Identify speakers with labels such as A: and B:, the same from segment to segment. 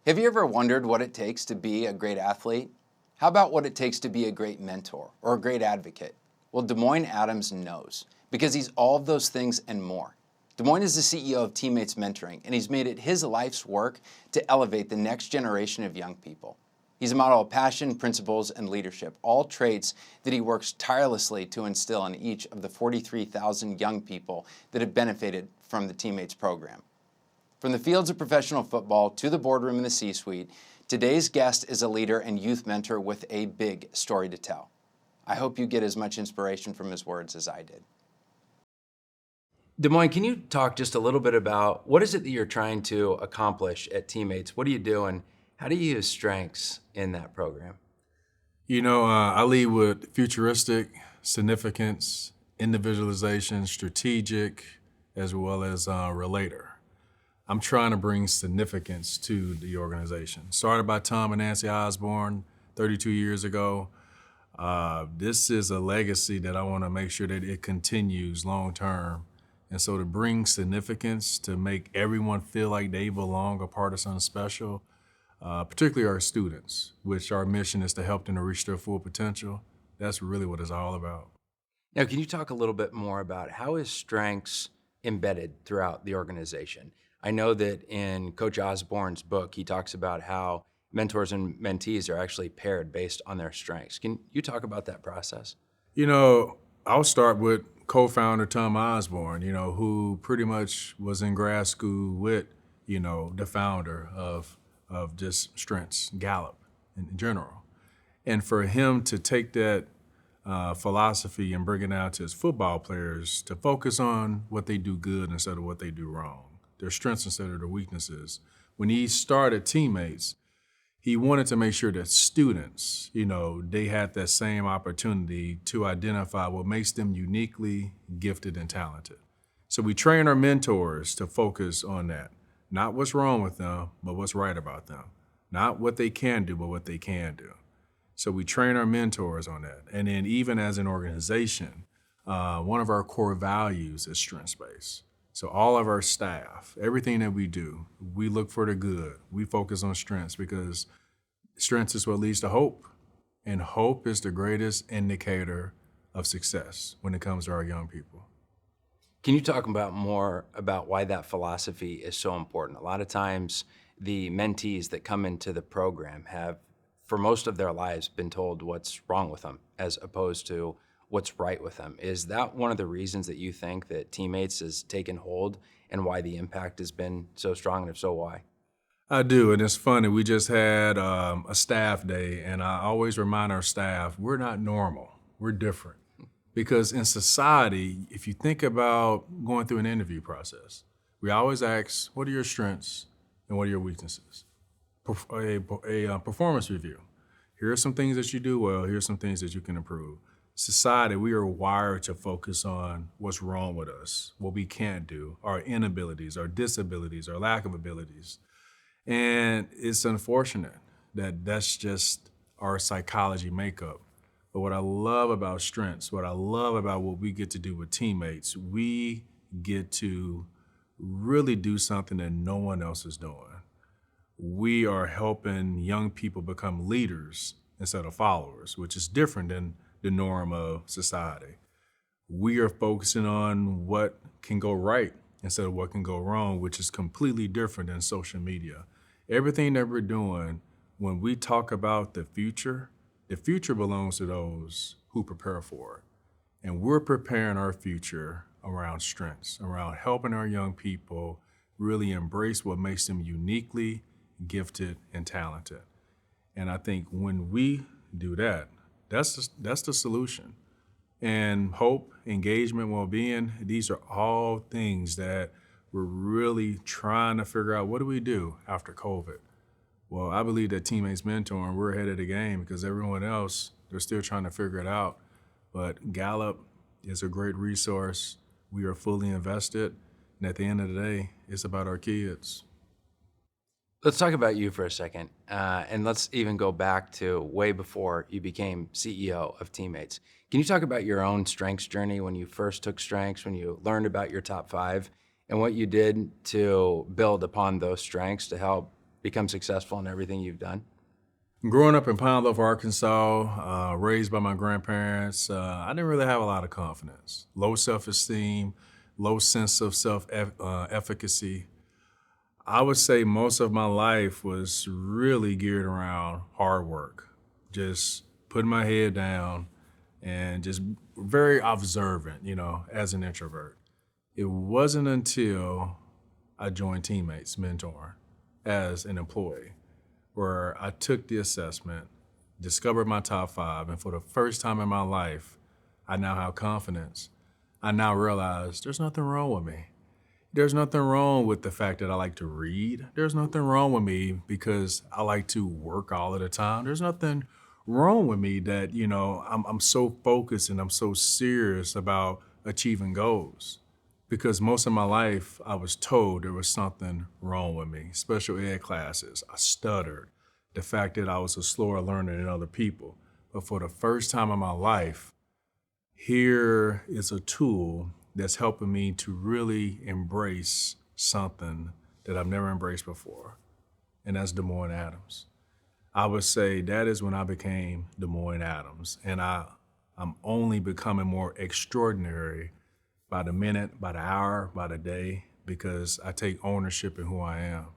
A: Have you ever wondered what it takes to be a great athlete? How about what it takes to be a great mentor or a great advocate? Well, DeMoine Adams knows, because he's all of those things and more. DeMoine is the CEO of Teammates Mentoring, and he's made it his life's work to elevate the next generation of young people. He's a model of passion, principles, and leadership, all traits that he works tirelessly to instill in each of the 43,000 young people that have benefited from the Teammates program. From the fields of professional football to the boardroom and the C-suite, today's guest is a leader and youth mentor with a big story to tell. I hope you get as much inspiration from his words as I did. DeMoine, can you talk just a little bit about what is it that you're trying to accomplish at Teammates? What do you do, and how do you use strengths in that program?
B: You know, I lead with Futuristic, Significance, Individualization, Strategic, as well as Relator. I'm trying to bring significance to the organization. Started by Tom and Nancy Osborne 32 years ago. This is a legacy that I want to make sure that it continues long term. And so to bring significance, to make everyone feel like they belong, a part of something special, particularly our students, which our mission is to help them to reach their full potential. That's really what it's all about.
A: Now, can you talk a little bit more about how is strengths embedded throughout the organization? I know that in Coach Osborne's book, he talks about how mentors and mentees are actually paired based on their strengths. Can you talk about that process?
B: You know, I'll start with co-founder Tom Osborne, who pretty much was in grad school with, the founder of just Strengths, Gallup in general. And for him to take that philosophy and bring it out to his football players to focus on what they do good instead of what they do wrong, their strengths instead of their weaknesses. When he started Teammates, he wanted to make sure that students, they had that same opportunity to identify what makes them uniquely gifted and talented. So we train our mentors to focus on that. Not what's wrong with them, but what's right about them. Not what they can do, but what they can do. So we train our mentors on that. And then even as an organization, one of our core values is strengths-based. So all of our staff, everything that we do, we look for the good. We focus on strengths because strengths is what leads to hope. And hope is the greatest indicator of success when it comes to our young people.
A: Can you talk more about why that philosophy is so important? A lot of times the mentees that come into the program have, for most of their lives, been told what's wrong with them as opposed to what's right with them. Is that one of the reasons that you think that Teammates has taken hold and why the impact has been so strong, and if so, why?
B: I do, and it's funny. We just had a staff day, and I always remind our staff, we're not normal, we're different. Because in society, if you think about going through an interview process, we always ask, what are your strengths and what are your weaknesses? A performance review. Here are some things that you do well, here are some things that you can improve. Society, we are wired to focus on what's wrong with us, what we can't do, our inabilities, our disabilities, our lack of abilities. And it's unfortunate that that's just our psychology makeup. But what I love about strengths, what I love about what we get to do with Teammates, we get to really do something that no one else is doing. We are helping young people become leaders instead of followers, which is different than the norm of society. We are focusing on what can go right instead of what can go wrong, which is completely different than social media. Everything that we're doing, when we talk about the future belongs to those who prepare for it. And we're preparing our future around strengths, around helping our young people really embrace what makes them uniquely gifted and talented. And I think when we do that, that's the solution. And hope, engagement, well-being, these are all things that we're really trying to figure out, what do we do after COVID? Well, I believe that Teammates Mentoring, we're ahead of the game because everyone else, they're still trying to figure it out. But Gallup is a great resource. We are fully invested. And at the end of the day, it's about our kids.
A: Let's talk about you for a second, and let's even go back to way before you became CEO of Teammates. Can you talk about your own strengths journey when you first took strengths, when you learned about your top 5, and what you did to build upon those strengths to help become successful in everything you've done?
B: Growing up in Pine Bluff, Arkansas, raised by my grandparents, I didn't really have a lot of confidence. Low self-esteem, low sense of self-efficacy. I would say most of my life was really geared around hard work, just putting my head down and just very observant, as an introvert. It wasn't until I joined Teammates mentoring as an employee where I took the assessment, discovered my top 5, and for the first time in my life, I now have confidence. I now realize there's nothing wrong with me. There's nothing wrong with the fact that I like to read. There's nothing wrong with me because I like to work all of the time. There's nothing wrong with me that, I'm so focused and I'm so serious about achieving goals. Because most of my life, I was told there was something wrong with me. Special ed classes, I stuttered. The fact that I was a slower learner than other people. But for the first time in my life, here is a tool that's helping me to really embrace something that I've never embraced before, and that's DeMoine Adams. I would say that is when I became DeMoine Adams, and I'm only becoming more extraordinary by the minute, by the hour, by the day, because I take ownership in who I am.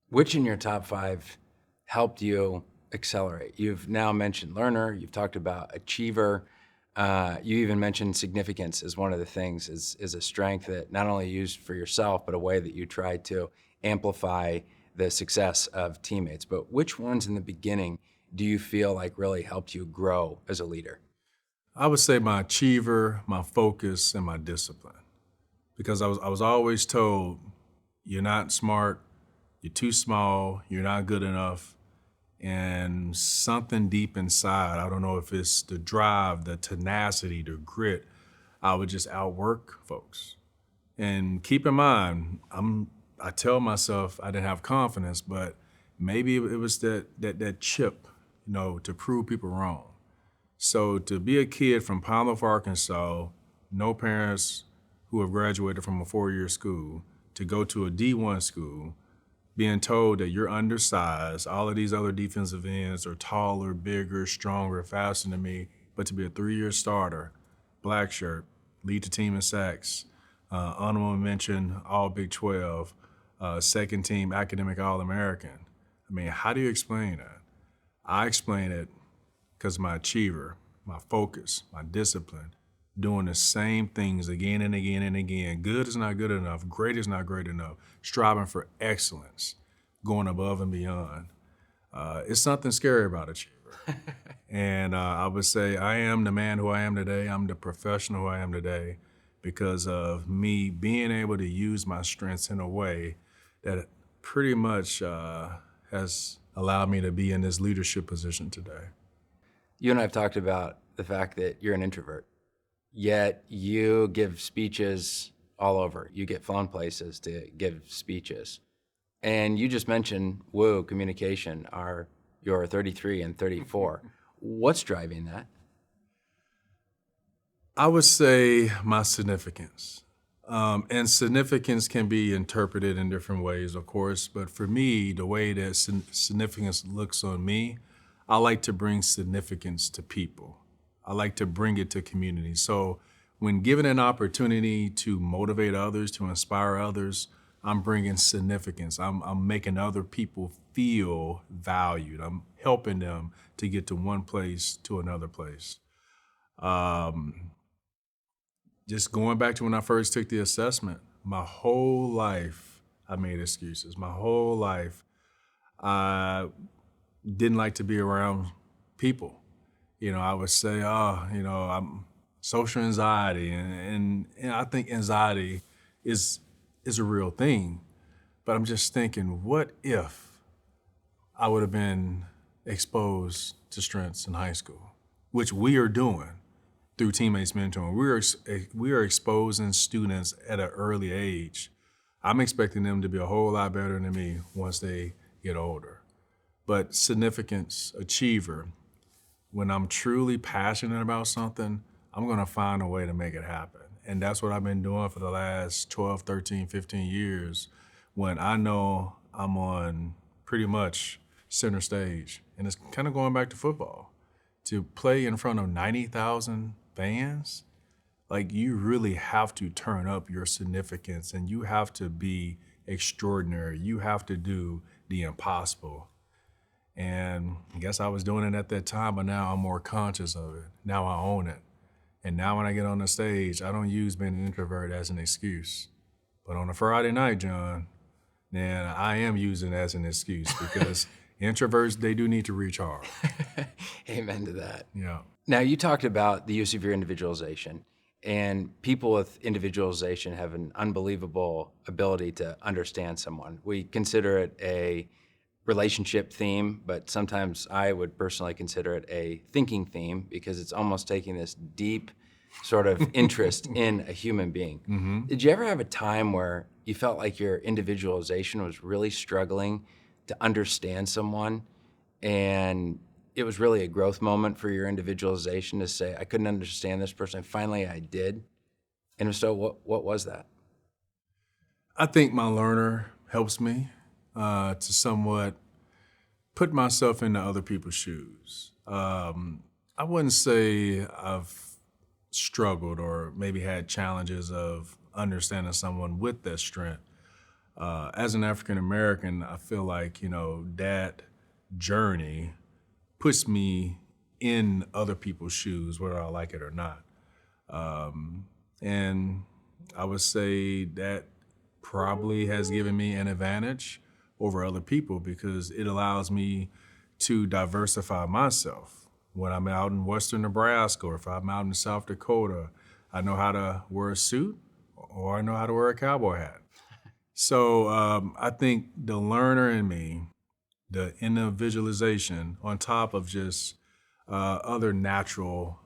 A: Which in your top 5 helped you accelerate? You've now mentioned learner, you've talked about achiever, you even mentioned significance as one of the things, is a strength that not only you used for yourself, but a way that you tried to amplify the success of Teammates. But which ones in the beginning do you feel like really helped you grow as a leader?
B: I would say my achiever, my focus, and my discipline. Because I was always told, you're not smart, you're too small, you're not good enough. And something deep inside, I don't know if it's the drive, the tenacity, the grit, I would just outwork folks. And keep in mind, I tell myself I didn't have confidence, but maybe it was that chip, to prove people wrong. So to be a kid from Pine Bluff, Arkansas, no parents who have graduated from a 4-year school, to go to a D1 school, being told that you're undersized, all of these other defensive ends are taller, bigger, stronger, faster than me, but to be a 3-year starter, black shirt, lead the team in sacks, honorable mention, all Big 12, second team academic All-American. I mean, how do you explain that? I explain it because my achiever, my focus, my discipline, doing the same things again and again and again. Good is not good enough. Great is not great enough. Striving for excellence, going above and beyond. It's something scary about achiever. And I would say I am the man who I am today. I'm the professional who I am today because of me being able to use my strengths in a way that pretty much has allowed me to be in this leadership position today.
A: You and I have talked about the fact that you're an introvert, yet you give speeches all over. You get flown places to give speeches. And you just mentioned communication are your 33 and 34. What's driving that?
B: I would say my significance. And significance can be interpreted in different ways, of course, but for me, the way that significance looks on me, I like to bring significance to people. I like to bring it to communities. So when given an opportunity to motivate others, to inspire others, I'm bringing significance. I'm making other people feel valued. I'm helping them to get to one place to another place. Just going back to when I first took the assessment, my whole life I made excuses. My whole life I didn't like to be around people. I would say, I'm social anxiety, and I think anxiety is a real thing. But I'm just thinking, what if I would have been exposed to strengths in high school, which we are doing through Teammates Mentoring. We are exposing students at an early age. I'm expecting them to be a whole lot better than me once they get older. But significance achiever, when I'm truly passionate about something, I'm gonna find a way to make it happen. And that's what I've been doing for the last 12, 13, 15 years when I know I'm on pretty much center stage. And it's kind of going back to football. To play in front of 90,000 fans, like you really have to turn up your significance and you have to be extraordinary. You have to do the impossible. And I guess I was doing it at that time, but now I'm more conscious of it. Now I own it. And now when I get on the stage, I don't use being an introvert as an excuse. But on a Friday night, John, then I am using it as an excuse because introverts, they do need to recharge.
A: Amen to that.
B: Yeah.
A: Now, you talked about the use of your individualization, and people with individualization have an unbelievable ability to understand someone. We consider it a relationship theme, but sometimes I would personally consider it a thinking theme because it's almost taking this deep sort of interest in a human being.
B: Mm-hmm.
A: Did you ever have a time where you felt like your individualization was really struggling to understand someone, and it was really a growth moment for your individualization to say, I couldn't understand this person, and finally I did? And if so, what was that?
B: I think my learner helps me to somewhat put myself into other people's shoes. I wouldn't say I've struggled or maybe had challenges of understanding someone with that strength. As an African American, I feel like, that journey puts me in other people's shoes, whether I like it or not. And I would say that probably has given me an advantage over other people because it allows me to diversify myself. When I'm out in Western Nebraska or if I'm out in South Dakota, I know how to wear a suit or I know how to wear a cowboy hat. So I think the learner in me, the individualization on top of just other natural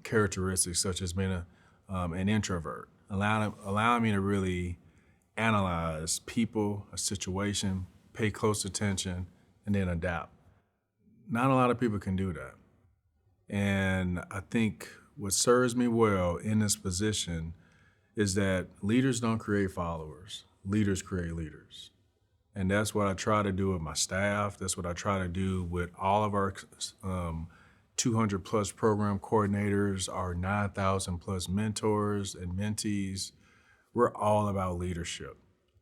B: characteristics such as being an introvert, allowing me to really analyze people, a situation, pay close attention, and then adapt. Not a lot of people can do that. And I think what serves me well in this position is that leaders don't create followers. Leaders create leaders. And that's what I try to do with my staff. That's what I try to do with all of our 200 plus program coordinators, our 9,000 plus mentors and mentees. We're all about leadership.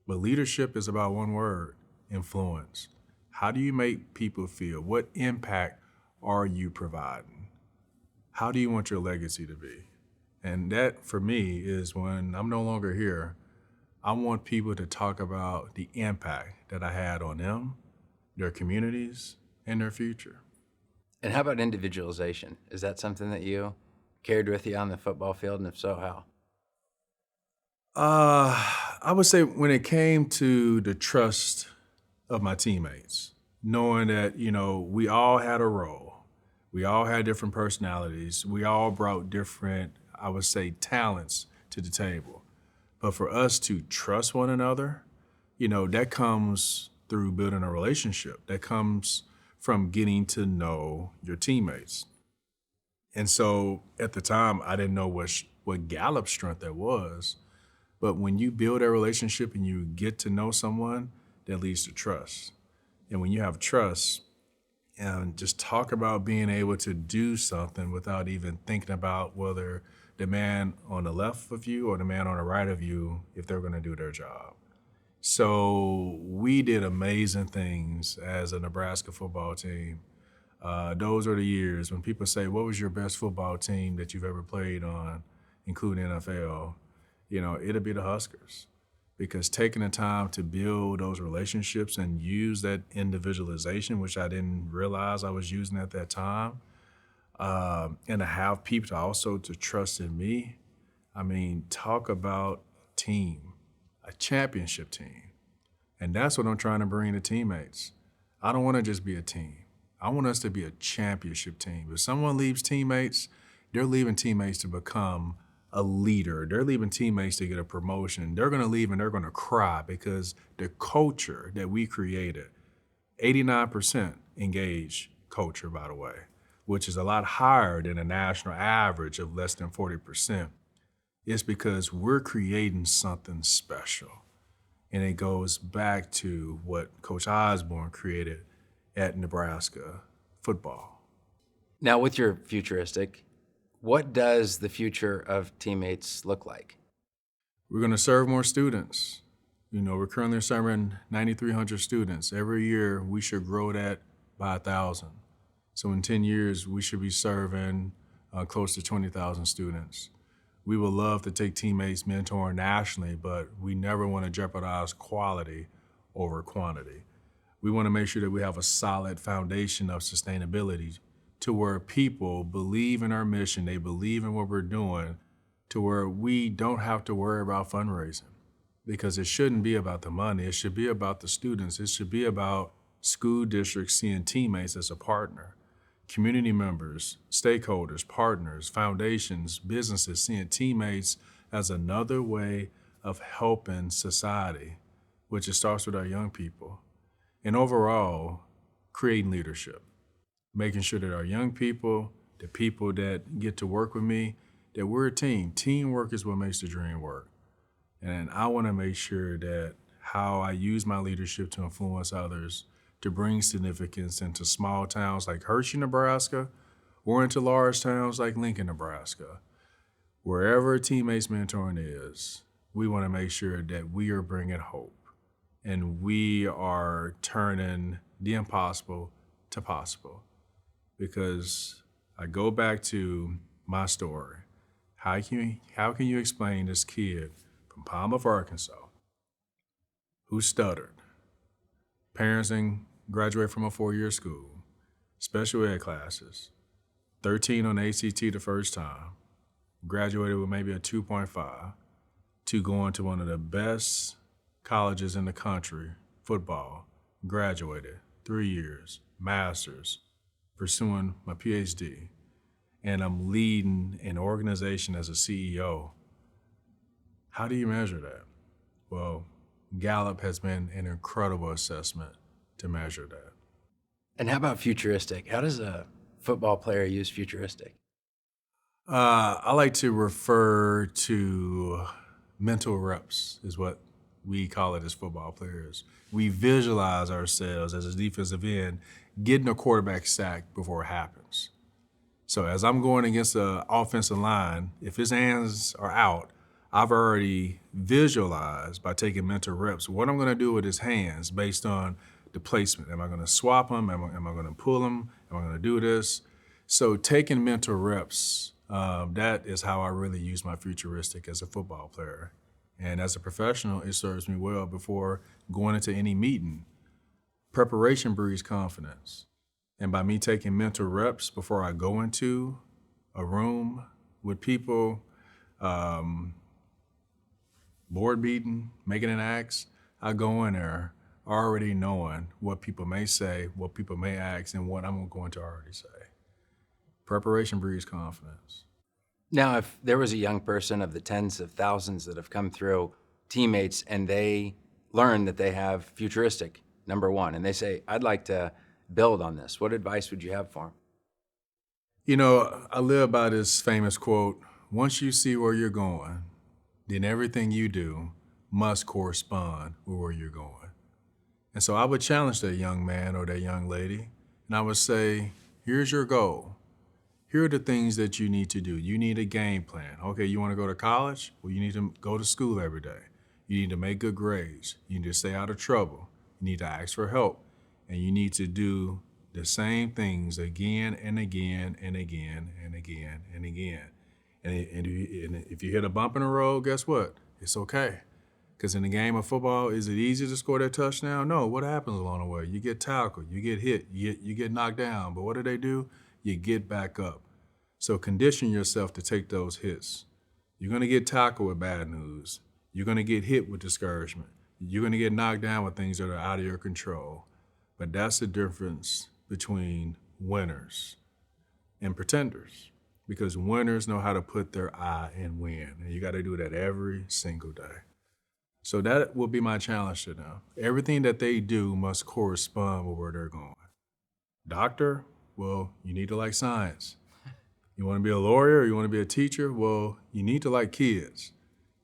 B: But leadership is about one word, influence. How do you make people feel? What impact are you providing? How do you want your legacy to be? And that, for me, is when I'm no longer here, I want people to talk about the impact that I had on them, their communities, and their future.
A: And how about individualization? Is that something that you carried with you on the football field, and if so, how?
B: I would say when it came to the trust of my teammates, knowing that, we all had a role. We all had different personalities. We all brought different, I would say, talents to the table. But for us to trust one another, that comes through building a relationship. That comes from getting to know your teammates. And so at the time, I didn't know what Gallup's strength that was. But when you build a relationship and you get to know someone, that leads to trust. And when you have trust, and just talk about being able to do something without even thinking about whether the man on the left of you or the man on the right of you, if they're going to do their job. So we did amazing things as a Nebraska football team. Those are the years when people say, what was your best football team that you've ever played on, including NFL? It'll be the Huskers. Because taking the time to build those relationships and use that individualization, which I didn't realize I was using at that time, and to have people to trust in me. Talk about team, a championship team. And that's what I'm trying to bring to teammates. I don't want to just be a team. I want us to be a championship team. If someone leaves teammates, they're leaving teammates to become a leader. They're leaving teammates to get a promotion. They're going to leave and they're going to cry because the culture that we created 89% engaged culture, by the way, which is a lot higher than a national average of less than 40%. It's because we're creating something special. And it goes back to what Coach Osborne created at Nebraska football.
A: Now, with your Futuristic, what does the future of teammates look like?
B: We're going to serve more students. We're currently serving 9,300 students. Every year, we should grow that by 1,000. So in 10 years, we should be serving close to 20,000 students. We would love to take teammates mentoring nationally, but we never want to jeopardize quality over quantity. We want to make sure that we have a solid foundation of sustainability to where people believe in our mission, they believe in what we're doing, to where we don't have to worry about fundraising. Because it shouldn't be about the money, it should be about the students, it should be about school districts seeing teammates as a partner. Community members, stakeholders, partners, foundations, businesses seeing teammates as another way of helping society, which it starts with our young people. And overall, creating leadership, making sure that our young people, the people that get to work with me, that we're a team. Teamwork is what makes the dream work. And I want to make sure that how I use my leadership to influence others, to bring significance into small towns like Hershey, Nebraska, or into large towns like Lincoln, Nebraska. Wherever teammates mentoring is, we want to make sure that we are bringing hope and we are turning the impossible to possible. Because I go back to my story. How can you explain this kid from Palmer, Arkansas, who stuttered, parents didn't graduate from a 4-year school, special ed classes, 13 on the ACT the first time, graduated with maybe a 2.5, to going to one of the best colleges in the country, football, graduated, 3 years, master's, pursuing my PhD, and I'm leading an organization as a CEO. How do you measure that? Well, Gallup has been an incredible assessment to measure that.
A: And how about Futuristic? How does a football player use Futuristic?
B: I like to refer to mental reps is what we call it as football players. We visualize ourselves as a defensive end getting a quarterback sack before it happens. So as I'm going against the offensive line, if his hands are out, I've already visualized by taking mental reps what I'm going to do with his hands based on the placement. Am I going to swap him? Am I going to pull him? Am I going to do this? So taking mental reps, that is how I really use my Futuristic as a football player. And as a professional, it serves me well before going into any meeting. Preparation breeds confidence. And by me taking mental reps before I go into a room with people, board meeting, making an ask, I go in there already knowing what people may say, what people may ask, and what I'm going to already say. Preparation breeds confidence.
A: Now, if there was a young person of the tens of thousands that have come through, teammates, and they learn that they have Futuristic, number one, and they say, I'd like to build on this, what advice would you have for them?
B: You know, I live by this famous quote, once you see where you're going, then everything you do must correspond with where you're going. And so I would challenge that young man or that young lady, and I would say, here's your goal. Here are the things that you need to do. You need a game plan. Okay, you want to go to college? Well, you need to go to school every day. You need to make good grades. You need to stay out of trouble. You need to ask for help. And you need to do the same things again and again and again and again and again. And if you hit a bump in the road, guess what? It's okay. Because in the game of football, is it easy to score that touchdown? No. What happens along the way? You get tackled, you get hit, you get knocked down. But what do? You get back up. So condition yourself to take those hits. You're going to get tackled with bad news. You're going to get hit with discouragement. You're going to get knocked down with things that are out of your control. But that's the difference between winners and pretenders. Because winners know how to put their I in win. And you got to do that every single day. So that will be my challenge to them. Everything that they do must correspond with where they're going. Doctor, well, you need to like science. You want to be a lawyer or you want to be a teacher? Well, you need to like kids.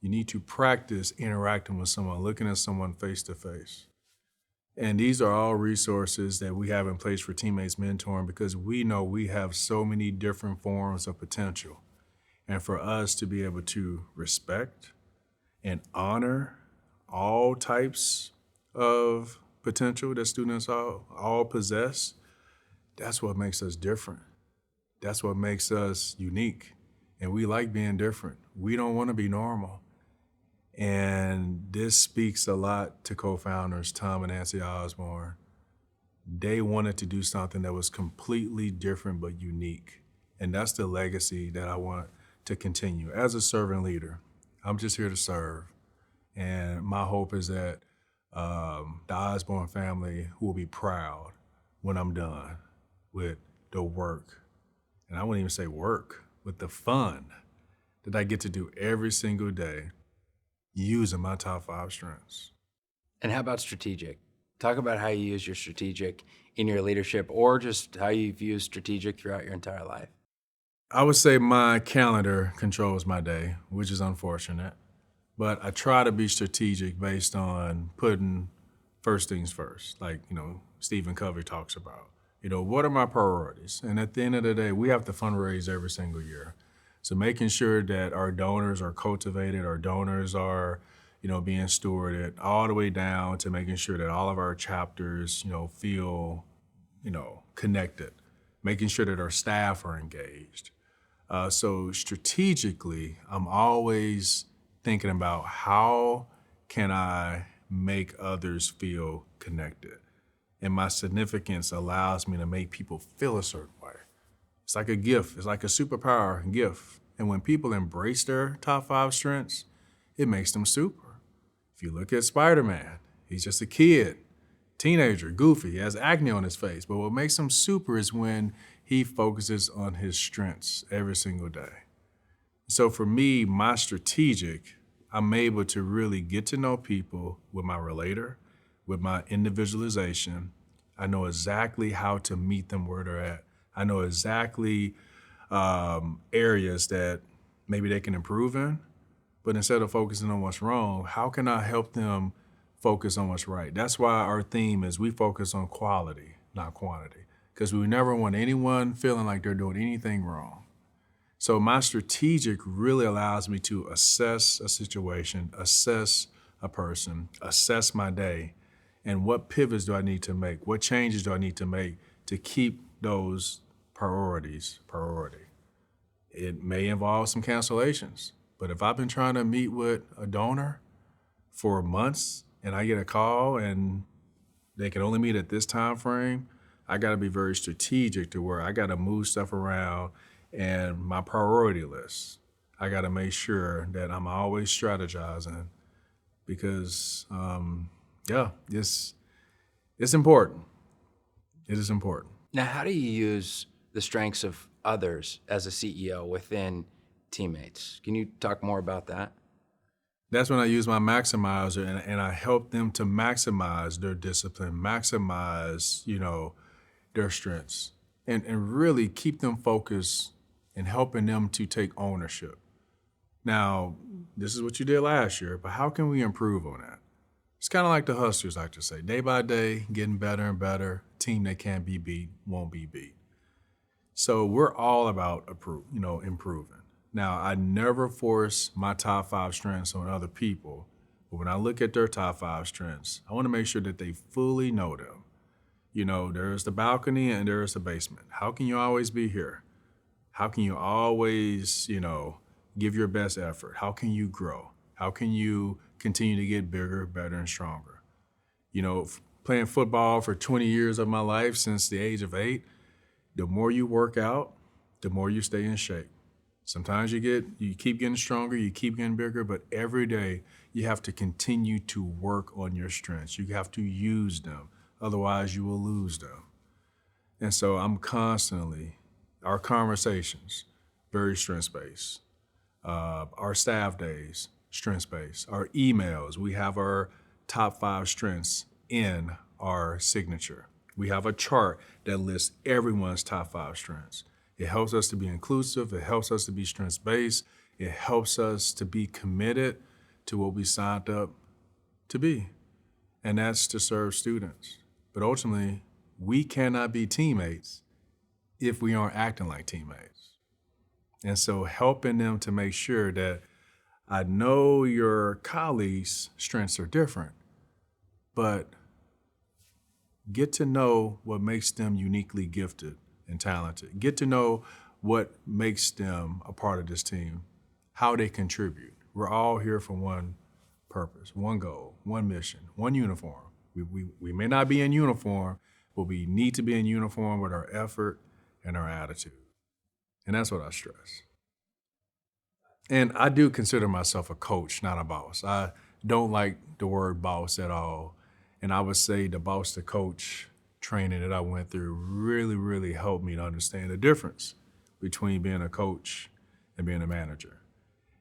B: You need to practice interacting with someone, looking at someone face to face. And these are all resources that we have in place for teammates mentoring because we know we have so many different forms of potential. And for us to be able to respect and honor all types of potential that students all possess, that's what makes us different. That's what makes us unique. And we like being different. We don't want to be normal. And this speaks a lot to co-founders Tom and Nancy Osborne. They wanted to do something that was completely different but unique. And that's the legacy that I want to continue. As a servant leader, I'm just here to serve. And my hope is that the Osborne family will be proud when I'm done with the work. And I wouldn't even say work, with the fun that I get to do every single day using my top 5 strengths.
A: And how about strategic? Talk about how you use your strategic in your leadership or just how you've used strategic throughout your entire life.
B: I would say my calendar controls my day, which is unfortunate. But I try to be strategic based on putting first things first, like, Stephen Covey talks about. What are my priorities? And at the end of the day, we have to fundraise every single year. So making sure that our donors are cultivated, our donors are, being stewarded, all the way down to making sure that all of our chapters, feel, connected, making sure that our staff are engaged. So strategically, I'm always thinking about how can I make others feel connected? And my significance allows me to make people feel a certain way. It's like a gift. It's like a superpower gift. And when people embrace their top 5 strengths, it makes them super. If you look at Spider-Man, he's just a kid, teenager, goofy, he has acne on his face. But what makes him super is when he focuses on his strengths every single day. So for me, my strategic, I'm able to really get to know people with my Relator, with my individualization. I know exactly how to meet them where they're at. I know exactly areas that maybe they can improve in, but instead of focusing on what's wrong, how can I help them focus on what's right? That's why our theme is we focus on quality, not quantity, because we never want anyone feeling like they're doing anything wrong. So my strategic really allows me to assess a situation, assess a person, assess my day, and what pivots do I need to make? What changes do I need to make to keep those priorities priority? It may involve some cancellations, but if I've been trying to meet with a donor for months and I get a call and they can only meet at this time frame, I gotta be very strategic to where I gotta move stuff around and my priority list. I gotta make sure that I'm always strategizing because, it's important. It is important.
A: Now, how do you use the strengths of others as a CEO within teammates? Can you talk more about that?
B: That's when I use my maximizer and I help them to maximize their discipline, maximize, their strengths, and really keep them focused and helping them to take ownership. Now, this is what you did last year, but how can we improve on that? It's kind of like the hustlers like to say, day by day, getting better and better. Team that can't be beat won't be beat. So we're all about improving. Now, I never force my top 5 strengths on other people, but when I look at their top 5 strengths, I want to make sure that they fully know them. There's the balcony and there's the basement. How can you always be here? How can you always, give your best effort? How can you grow? How can you continue to get bigger, better, and stronger? Playing football for 20 years of my life since the age of 8, the more you work out, the more you stay in shape. Sometimes you keep getting stronger, you keep getting bigger, but every day you have to continue to work on your strengths. You have to use them, otherwise you will lose them. And so I'm constantly, our conversations, very strengths-based. Our staff days, strengths-based. Our emails, we have our top 5 strengths in our signature. We have a chart that lists everyone's top 5 strengths. It helps us to be inclusive. It helps us to be strengths-based. It helps us to be committed to what we signed up to be, and that's to serve students. But ultimately, we cannot be teammates if we aren't acting like teammates. And so helping them to make sure that I know your colleagues' strengths are different, but get to know what makes them uniquely gifted and talented. Get to know what makes them a part of this team, how they contribute. We're all here for one purpose, one goal, one mission, one uniform. We may not be in uniform, but we need to be in uniform with our effort and our attitude. And that's what I stress. And I do consider myself a coach, not a boss. I don't like the word boss at all. And I would say the boss to coach training that I went through really, really helped me to understand the difference between being a coach and being a manager.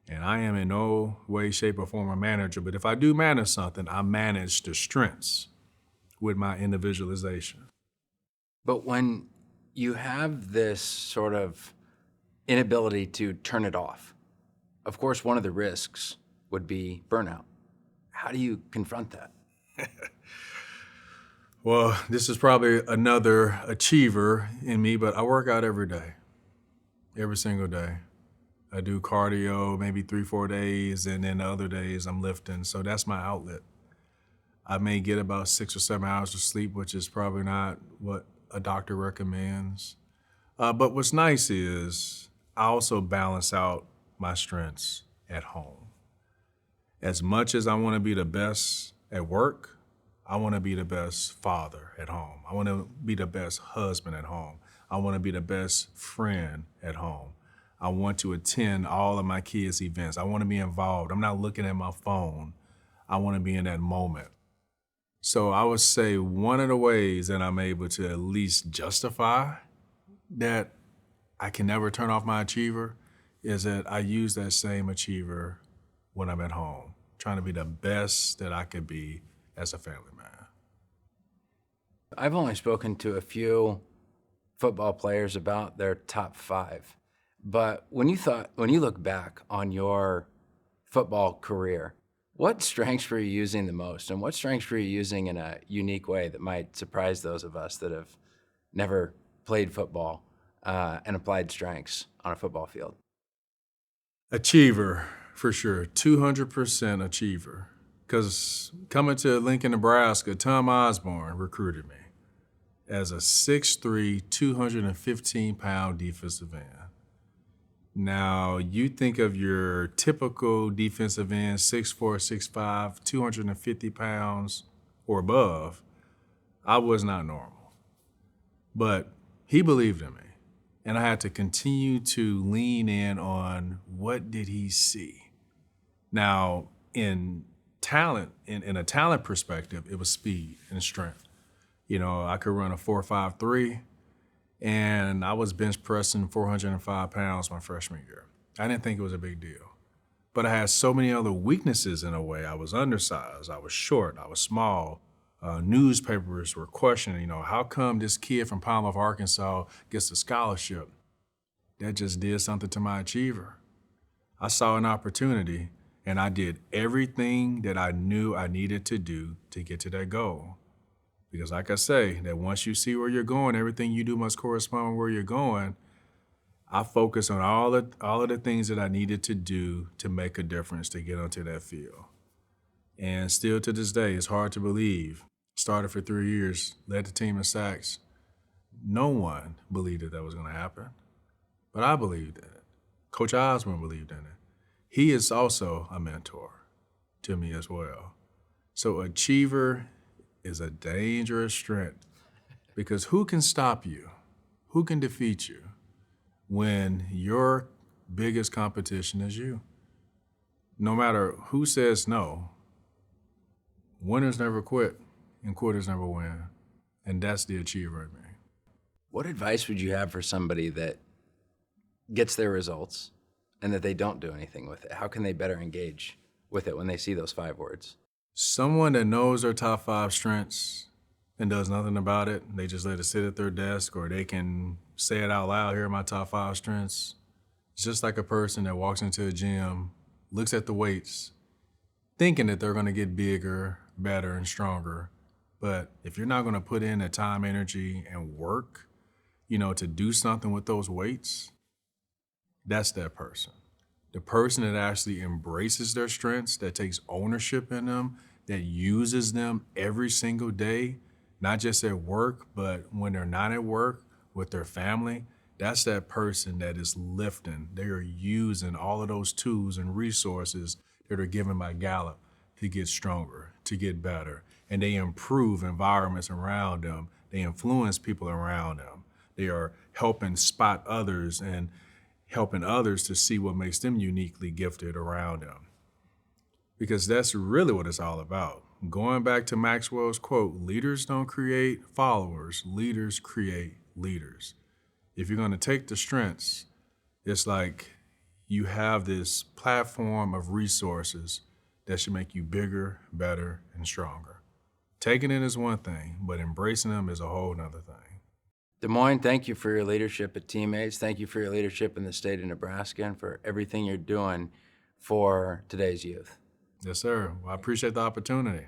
B: And I am in no way, shape, or form a manager, but if I do manage something, I manage the strengths with my individualization.
A: But when you have this sort of inability to turn it off, of course, one of the risks would be burnout. How do you confront that?
B: Well, this is probably another achiever in me, but I work out every day, every single day. I do cardio maybe 3-4 days, and then the other days I'm lifting. So that's my outlet. I may get about 6 or 7 hours of sleep, which is probably not what a doctor recommends. But what's nice is I also balance out my strengths at home. As much as I want to be the best at work, I want to be the best father at home. I want to be the best husband at home. I want to be the best friend at home. I want to attend all of my kids' events. I want to be involved. I'm not looking at my phone. I want to be in that moment. So I would say one of the ways that I'm able to at least justify that I can never turn off my achiever is that I use that same achiever when I'm at home, trying to be the best that I could be as a family man.
A: I've only spoken to a few football players about their top 5. But when you look back on your football career, what strengths were you using the most, and what strengths were you using in a unique way that might surprise those of us that have never played football and applied strengths on a football field?
B: Achiever, for sure, 200% achiever. Because coming to Lincoln, Nebraska, Tom Osborne recruited me as a 6'3", 215-pound defensive end. Now, you think of your typical defensive end, 6'4", 6'5", 250 pounds or above. I was not normal. But he believed in me, and I had to continue to lean in on what did he see. Now, in talent, in a talent perspective, it was speed and strength. You know, I could run a 4.53, and I was bench pressing 405 pounds my freshman year. I didn't think it was a big deal. But I had so many other weaknesses in a way. I was undersized, I was short, I was small. Newspapers were questioning, how come this kid from Pine Bluff, Arkansas gets a scholarship? That just did something to my achiever. I saw an opportunity, and I did everything that I knew I needed to do to get to that goal. Because like I say, that once you see where you're going, everything you do must correspond with where you're going. I focused on all of the things that I needed to do to make a difference to get onto that field. And still to this day, it's hard to believe. Started for 3 years, led the team in sacks. No one believed that was going to happen, but I believed in it. Coach Osborne believed in it. He is also a mentor to me as well. So achiever is a dangerous strength, because who can stop you? Who can defeat you when your biggest competition is you? No matter who says no, winners never quit and quitters never win. And that's the achiever in me.
A: What advice would you have for somebody that gets their results and that they don't do anything with it? How can they better engage with it when they see those 5 words?
B: Someone that knows their top 5 strengths and does nothing about it, they just let it sit at their desk, or they can say it out loud, here are my top 5 strengths. It's just like a person that walks into a gym, looks at the weights, thinking that they're gonna get bigger, better, and stronger. But if you're not gonna put in the time, energy, and work, to do something with those weights, that's that person. The person that actually embraces their strengths, that takes ownership in them, that uses them every single day, not just at work, but when they're not at work, with their family, that's that person that is lifting. They are using all of those tools and resources that are given by Gallup to get stronger, to get better. And they improve environments around them. They influence people around them. They are helping spot others and helping others to see what makes them uniquely gifted around them. Because that's really what it's all about. Going back to Maxwell's quote, leaders don't create followers, leaders create leaders. If you're gonna take the strengths, it's like you have this platform of resources that should make you bigger, better, and stronger. Taking it is one thing, but embracing them is a whole nother thing.
A: DeMoine, thank you for your leadership at Teammates. Thank you for your leadership in the state of Nebraska and for everything you're doing for today's youth.
B: Yes, sir. Well, I appreciate the opportunity.